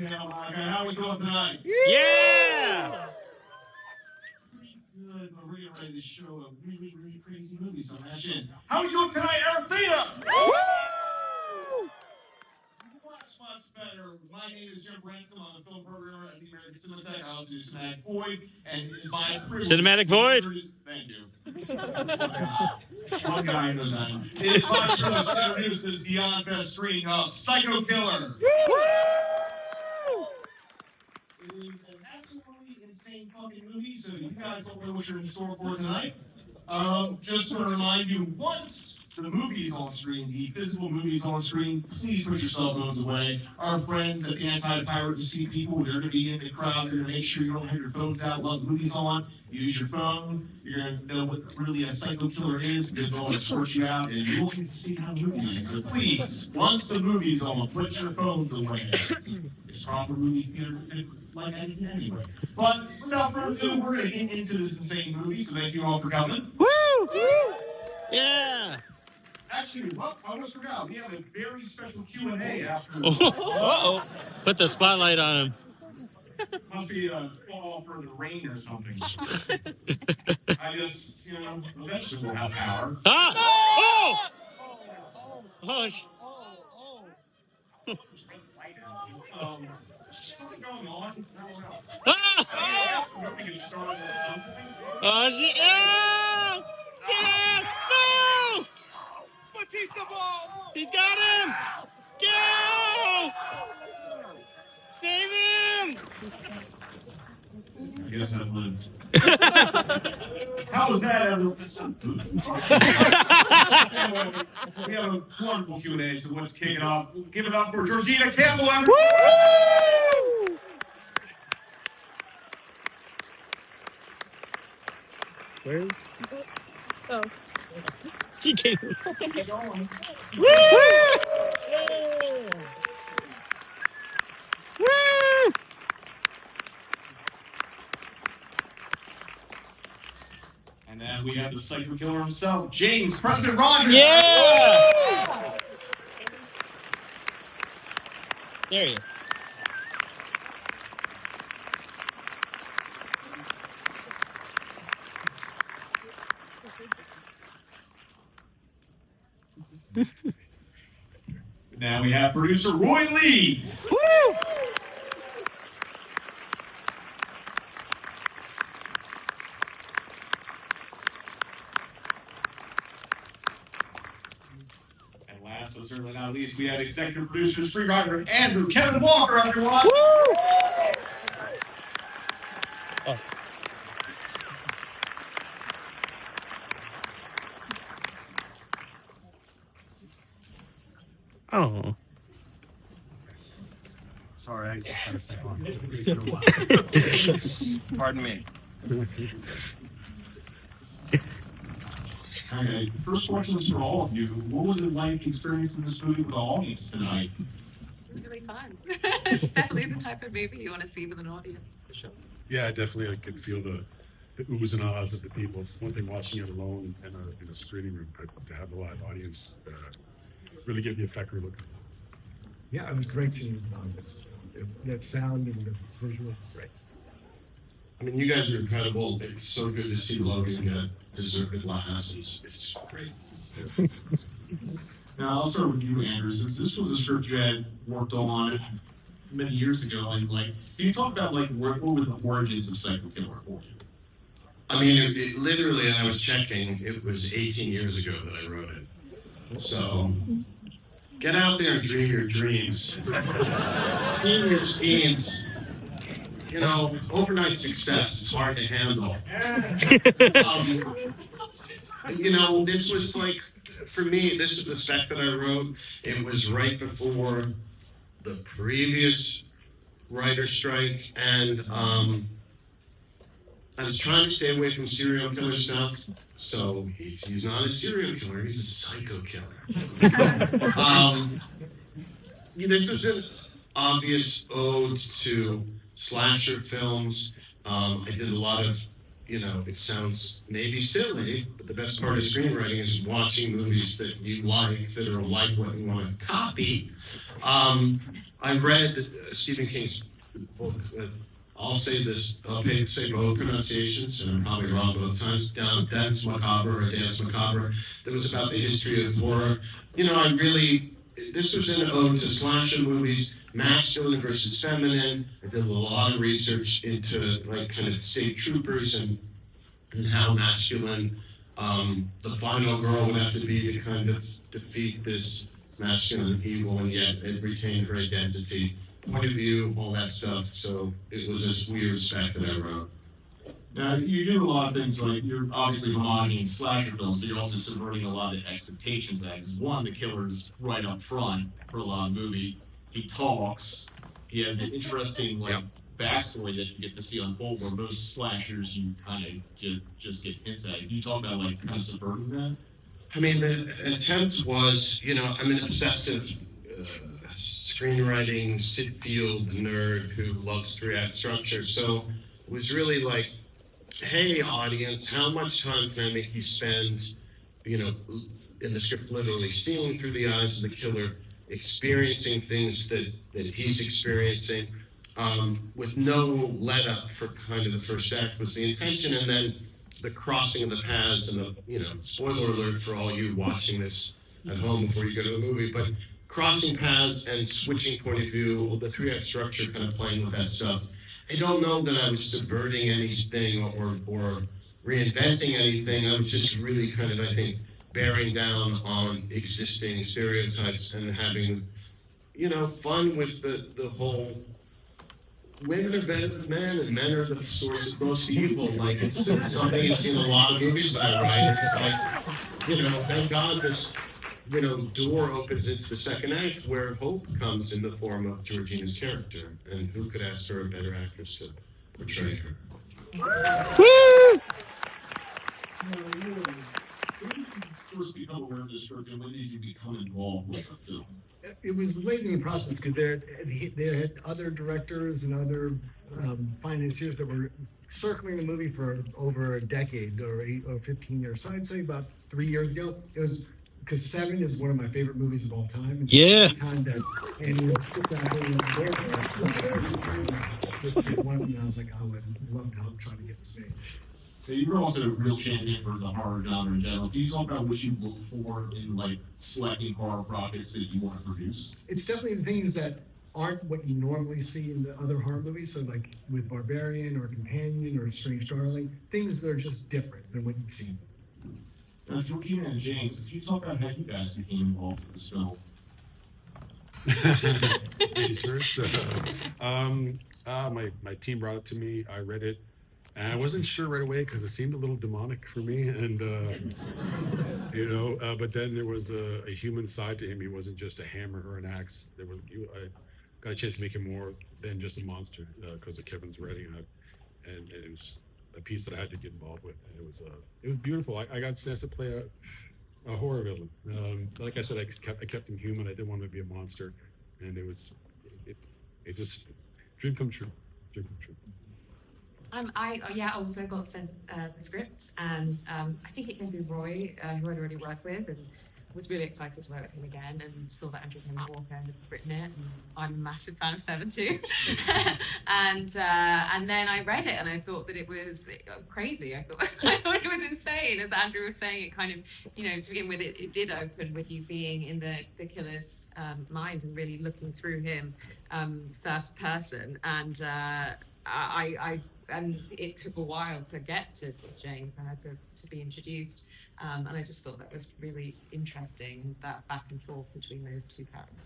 Campbell. How are we doing tonight? Yeah! Pretty good, but we're getting ready to show a really, really crazy movie. So hash in. How are we doing tonight, Arafina? Much better. My name is Jim Branson. I'm a film programmer at the American Cinematheque. I also do Cinematic Void, and it's my privilege. Cinematic Void? Thank you. One guy knows that. It is my privilege to introduce this Beyond Fest screening of Psycho Killer. It is an absolutely insane fucking movie, so you guys don't know what you're in store for tonight. Just want to remind you, once the movie is on screen, the physical movie is on screen, please put your cell phones away. Our friends at the Anti-Piracy people, they're going to be in the crowd. They're going to make sure you don't have your phones out while the movie's on. Use your phone. You're going to know what really a psycho killer is because they'll escort you out and you'll get to see how the movie is. So please, once the movie's on, put your phones away. It's proper movie theater like anything anyway. But without further ado, we're going to get into this insane movie, so thank you all for coming. Woo! Yeah! Actually, well, I almost forgot. We have a very special Q&A after. Uh-oh. Put the spotlight on him. Must be a fall for the rain or something. I just, eventually we'll have power. Ah! Oh! Oh! Something going on? Ah! Oh, shit! Oh! Shit! No! Batista ball! He's got him! Go! Save him! I guess I've lived. How was that, Anyway, we have a wonderful Q&A, so let's kick it off. Give it up for Georgina Campbell. Woo! Where? Oh. She came. Woo! Woo! And then we have the psycho killer himself, James Preston Rogers. Yeah! There you go. Now we have producer Roy Lee. Woo! And last but certainly not least, we have executive producer, screenwriter Andrew Kevin Walker, everyone. Woo! Oh. Oh. Sorry, I just had to step on. Pardon me. Okay, first question is for all of you. What was it like experiencing this movie with the audience tonight? Really fun. It's definitely the type of movie you want to see with an audience, for sure. Yeah, definitely. I could feel the oohs and ahs of the people. It's one thing watching it alone in a screening room, but to have a live audience really give the effect we're looking for. Yeah, it was great seeing this. That sound and the visual, great. I mean, you guys are incredible. It's so good to see Logan get deserved laughs. It's great. Now, I'll start with you, Andrew, since this was a script you had worked on many years ago. And, can you talk about, what were the origins of Psycho Killer for you? I mean, it literally, I was checking, it was 18 years ago that I wrote it. So, get out there and dream your dreams. Scheme your schemes. Overnight success is hard to handle. This was for me, this is the spec that I wrote. It was right before the previous writer's strike, and I was trying to stay away from serial killer stuff. So he's not a serial killer, he's a psycho killer. This is an obvious ode to slasher films. I did a lot of you know, it sounds maybe silly, but the best part of screenwriting is watching movies that you like, that are like what you want to copy. I read Stephen King's book. I'll say this, say both pronunciations, and I'm probably wrong both times. Dance Macabre or Dance Macabre. That was about the history of horror. You know, this was an ode to slasher movies, masculine versus feminine. I did a lot of research into like kind of state troopers and how masculine the final girl would have to be to kind of defeat this masculine evil, and yet it retained her identity, point of view, all that stuff. So it was this weird respect that I wrote. Now, you do a lot of things, like you're obviously homogeneous slasher films, but you're also subverting a lot of the expectations of that. Because one, the killer's right up front for a lot of the movie. He talks. He has an interesting backstory that you get to see unfold, where most slashers you kind of just get hints at. Can you talk about like kind of subverting that? I mean, the attempt was, you know, I'm an obsessive screenwriting, sit-field nerd who loves 3-act structure. So it was really like, hey, audience, how much time can I make you spend, you know, in the script literally seeing through the eyes of the killer, experiencing things that he's experiencing, with no let-up for kind of the first act was the intention, and then the crossing of the paths and the, you know, spoiler alert for all you watching this at home before you go to the movie, but crossing paths and switching point of view, the 3-act structure kind of playing with that stuff. I don't know that I was subverting anything or reinventing anything. I was just really kind of, I think, bearing down on existing stereotypes and having, you know, fun with the whole women are better than men and men are the source of most evil. Like, it's something you've seen in a lot of movies that I write. It's like, you know, thank God this, you know, door opens into the second act where hope comes in the form of Georgina's character. And who could ask for a better actress to portray her? Woo! When did you first become aware of this script, and when did you become involved with the film? It was late in the process because there had other directors and other financiers that were circling the movie for over a decade or 8 or 15 years. So I'd say about 3 years ago. It was because Seven is one of my favorite movies of all time. And Yeah. Time that and you sit down and this is one of them. And I was like, I would love to help try to get this made. So you were also a real champion for the horror genre in general. Can you talk about what you look for in like selecting horror projects that you want to produce? It's definitely the things that aren't what you normally see in the other horror movies. So like with Barbarian or Companion or Strange Darling, things that are just different than what you've seen. Now, Georgina and James, could you talk about how you guys became involved with this film? My team brought it to me. I read it, and I wasn't sure right away because it seemed a little demonic for me. And you know, but then there was a human side to him. He wasn't just a hammer or an axe. I got a chance to make him more than just a monster because of Kevin's writing, and it was a piece that I had to get involved with. And it was beautiful. I got a chance to play a horror villain. Like I said, I kept him human. I didn't want him to be a monster, and it just dream come true. Dream come true. I also got sent the script, and I think it came through Roy, who I'd already worked with, and was really excited to work with him again, and saw that Andrew Walker had written it, and I'm a massive fan of Seven too. and then I read it, and I thought that it was crazy. I thought it was insane. As Andrew was saying, it kind of, you know, to begin with, it did open with you being in the killer's mind and really looking through him first person, and and it took a while to get to Jane for her to be introduced. And I just thought that was really interesting, that back and forth between those two characters.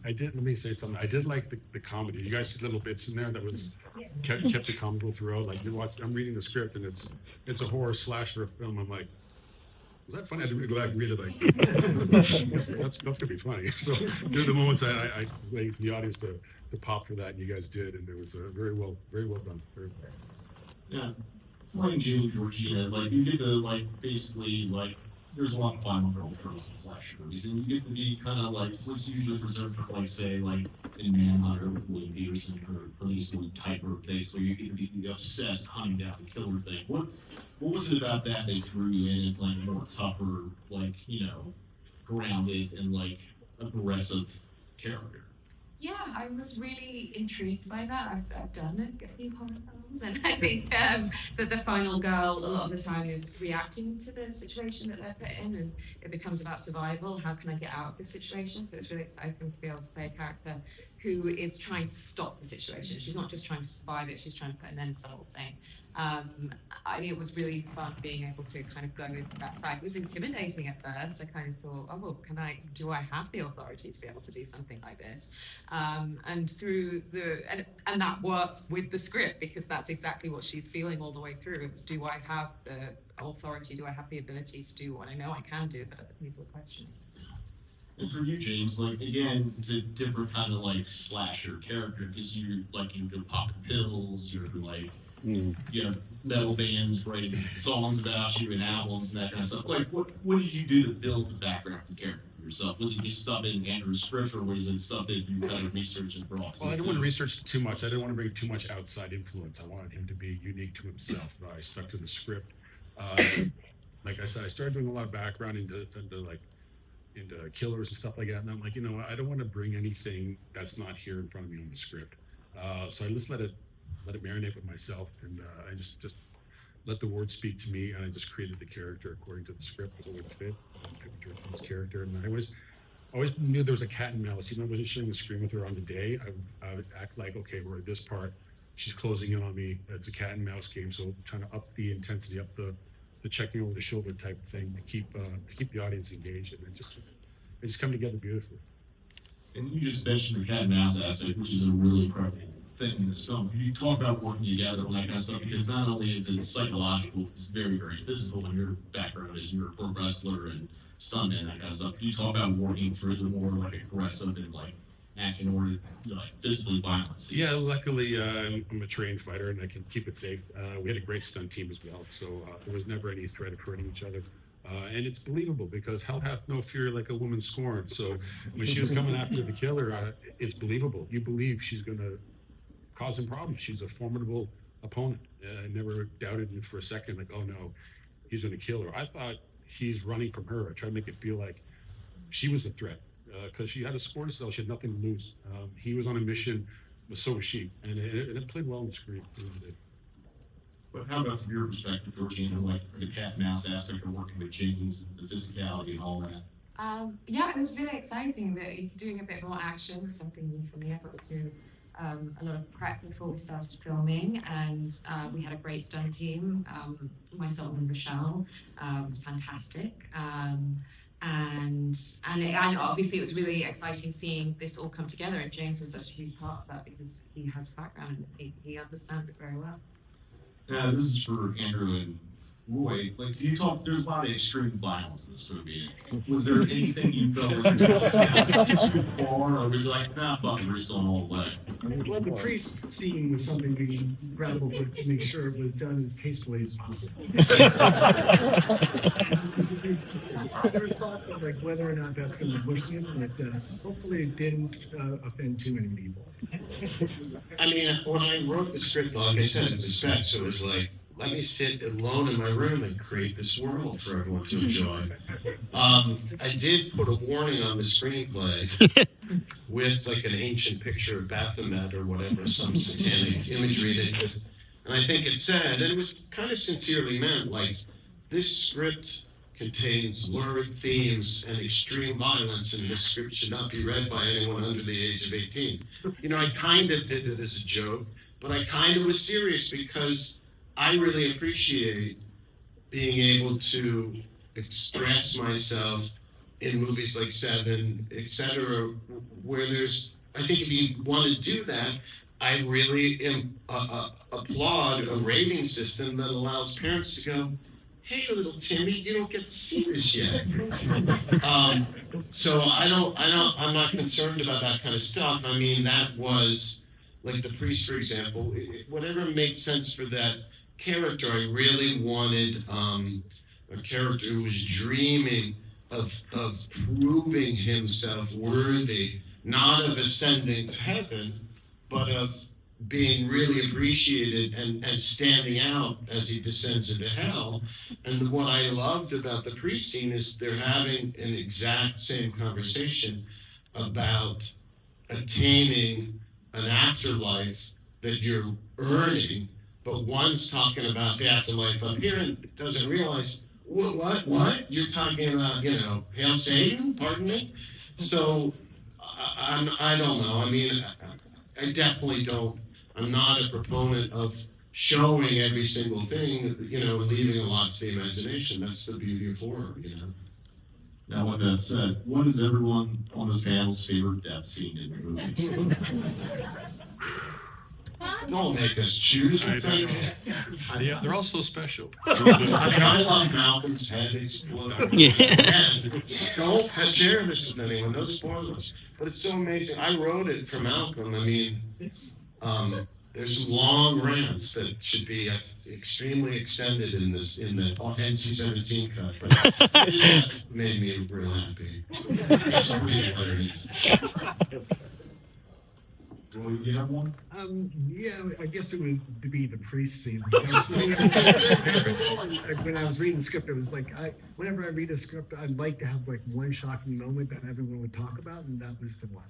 Let me say something. I did like the comedy. You guys see little bits in there that was kept it comical throughout. Like I'm reading the script and it's a horror slasher film. I'm like, was that funny? I didn't go back and read it. Like, that's gonna be funny. So there are the moments I waited for the audience to pop for that, and you guys did, and it was very well done. Very well. Yeah. Playing Jane Georgina, like you get to like basically like there's a lot of final girl tropes in slasher movies, and you get to be kind of like what's usually reserved for, like, say, like in Manhunter with William Peterson or Clint Eastwood type of things, where you get to be obsessed hunting down the killer thing. What was it about that they drew you in and like more tougher, like, you know, grounded and like aggressive character? Yeah, I was really intrigued by that. I've done a few horror films, and I think that the final girl a lot of the time is reacting to the situation that they're put in, and it becomes about survival. How can I get out of this situation? So it's really exciting to be able to play a character who is trying to stop the situation. She's not just trying to survive it, she's trying to put an end to the whole thing. It was really fun being able to kind of go into that side. It was intimidating at first. I kind of thought, oh, well, do I have the authority to be able to do something like this? And through and that works with the script, because that's exactly what she's feeling all the way through. It's, do I have the authority? Do I have the ability to do what I know I can do, but other people are questioning? And for you, James, like, again, it's a different kind of like slasher character, because you go popping pills, you're like, you know, metal bands writing songs about you and albums and that kind of stuff. Like, what did you do to build the background for the character for yourself? Was it just stuff in Andrew's script, or was it stuff that you kind of researched and brought to? Well, I didn't want to research too much. I didn't want to bring too much outside influence. I wanted him to be unique to himself. I stuck to the script. Like I said, I started doing a lot of background into killers and stuff like that. And I'm like, you know what? I don't want to bring anything that's not here in front of me on the script. So I just let it marinate with myself, and I just let the words speak to me, and I just created the character according to the script as it would fit. This character, and I always knew there was a cat and mouse. Even though I wasn't sharing the screen with her on the day, I would act like, okay, we're at this part, she's closing in on me. It's a cat and mouse game, so trying to up the intensity, up the checking over the shoulder type of thing to keep the audience engaged, and it just come together beautifully. And you just mentioned the cat and mouse aspect, which is a really incredible thing in this film. You talk about working together and that kind of stuff, because not only is it psychological, it's very, very physical. And your background is you're a pro wrestler and stuntman, that kind of stuff. You talk about working through the more like aggressive and like action or like physically violent scenes. Yeah, luckily I'm a trained fighter and I can keep it safe. We had a great stunt team as well, so there was never any threat of hurting each other. And it's believable, because hell hath no fear like a woman scorned. So when she was coming after the killer, it's believable. You believe she's going to cause him problems. She's a formidable opponent. I never doubted it for a second, like, oh no, he's going to kill her. I thought he's running from her. I tried to make it feel like she was a threat, because she had a sport to sell. She had nothing to lose. He was on a mission, but so was she. And it played well on the screen. It really did. But how about from your perspective, Georgina, like the cat and mouse aspect of working with James, the physicality and all that? Yeah, it was really exciting that doing a bit more action, something new for me. I got to do a lot of prep before we started filming, and we had a great stunt team. Myself and Rochelle was fantastic. And obviously it was really exciting seeing this all come together, and James was such a huge part of that, because he has background in this. He understands it very well. Now, this is for Andrew and Roy. Like, can you talk? There's a lot of extreme violence in this movie. Was there anything you felt was too far, or was it like, nah, fuck, we're just going all the way? Well, the priest scene was something we grappled with to make sure it was done as tastefully as possible. There's thoughts of like whether or not that's going to push him, but hopefully it didn't offend too many people. I mean, when I wrote the script, like I said, it was spec, so it was like, let me sit alone in my room and create this world for everyone to enjoy. I did put a warning on the screenplay with like an ancient picture of Baphomet or whatever, some satanic imagery in it. And I think it said, and it was kind of sincerely meant, like, this script contains lurid themes and extreme violence, and this script should not be read by anyone under the age of 18. You know, I kind of did it as a joke, but I kind of was serious, because I really appreciate being able to express myself in movies like Seven, etc., where there's, I think if you want to do that, I really applaud a rating system that allows parents to go, hey, little Timmy, you don't get to see this yet. So I'm not concerned about that kind of stuff. I mean, that was, like the priest, for example, whatever made sense for that character. I really wanted a character who was dreaming of proving himself worthy, not of ascending to heaven, but of being really appreciated and standing out as he descends into hell. And what I loved about the priest scene is they're having an exact same conversation about attaining an afterlife that you're earning, but one's talking about the afterlife up here and doesn't realize, what? You're talking about, hail Satan, pardon me? So, I don't know. I mean, I definitely don't. I'm not a proponent of showing every single thing, leaving a lot to the imagination. That's the beauty of horror, Now, with that said, what is everyone on this panel's favorite death scene in the movie? Don't make us choose. Yeah, they're all so special. I love Malcolm's head exploding. And don't share this with anyone, no spoilers. But it's so amazing. I wrote it for Malcolm. I mean, there's some long rants that should be extremely extended in the NC-17 cut. But it just made me real happy. It's pretty hilarious. Do you have one? Yeah, I guess it would be the priest scene. When I was reading the script, it was like, whenever I read a script, I'd like to have like one shocking moment that everyone would talk about, and that was the one.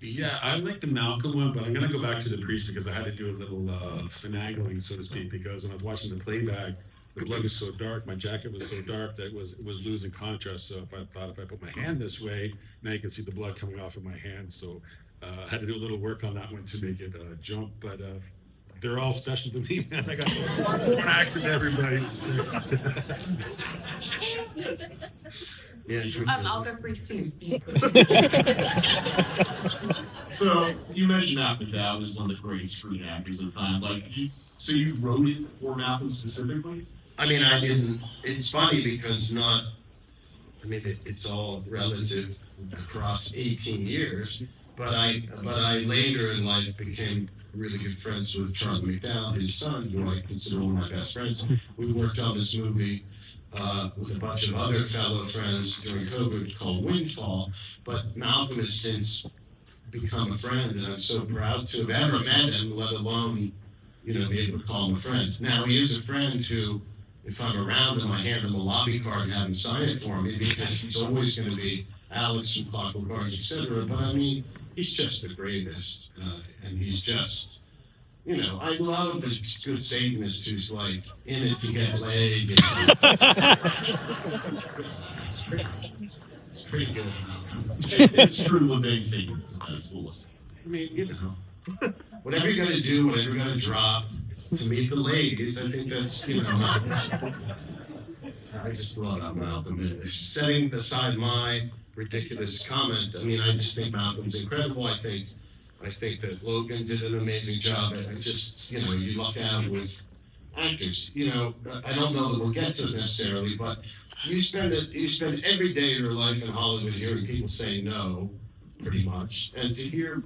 Yeah, I like the Malcolm one, but I'm gonna go back to the priest because I had to do a little finagling, so to speak, because when I was watching the playback, the blood was so dark, my jacket was so dark that it was losing contrast. So if I put my hand this way, now you can see the blood coming off of my hand. So I had to do a little work on that one to make it jump, but they're all special to me, man. I got one accident, everybody. Yeah, I'll go priest too. So, you mentioned Malcolm Dowd was one of the great screen actors of the time. So you wrote it for Malcolm specifically? I mean, I didn't. It's funny because it's all relative across 18 years. But I later in life became really good friends with Charlie McDowell, his son, who I consider one of my best friends. We worked on this movie with a bunch of other fellow friends during COVID called Windfall. But Malcolm has since become a friend, and I'm so proud to have ever met him, let alone, be able to call him a friend. Now, he is a friend who, if I'm around him, I hand him a lobby card and have him sign it for me, because he's always going to be Alex from Clockwork Orange, etc. But I mean, he's just the greatest, and he's just, I love this good Satanist who's like in it to get laid. It's pretty good. It's true what they say is coolest. I mean, whatever you're gonna do, whatever you're gonna drop to meet the ladies, I think that's, I just love Malcolm. Setting aside my ridiculous comment, I mean, I just think Malcolm's incredible. I think that Logan did an amazing job. I just, you luck out with actors. I don't know that we'll get to it necessarily, but you spend every day of your life in Hollywood hearing people say no, pretty much, and to hear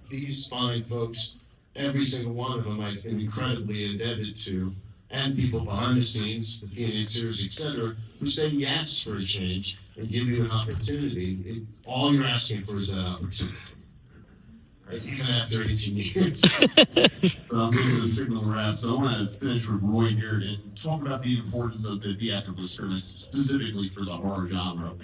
these fine folks, every single one of them, I've been incredibly indebted to, and people behind the scenes, the financiers, etc., who say yes for a change and give you an opportunity. All you're asking for is that opportunity. Right? Even after 18 years. So I'm getting the signal wrap. So I want to finish with Roy here and talk about the importance of the theatrical script, specifically for the horror genre.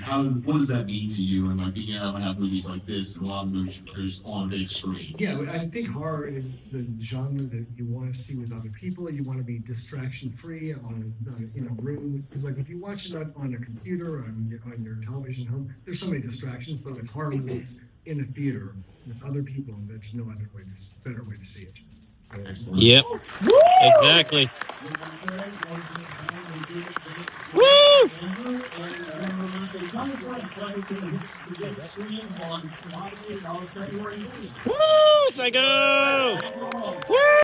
What does that mean to you? And being able to have movies like this and a lot of movies produced on a big screen? Yeah, I think horror is the genre that you want to see with other people. You want to be distraction-free in a room. Because if you watch it on a computer or on your television home, there's so many distractions. But with horror movies in a theater with other people, there's no other better way to see it. Excellent. Yep. Exactly. Woo! Woo! Psycho! Woo!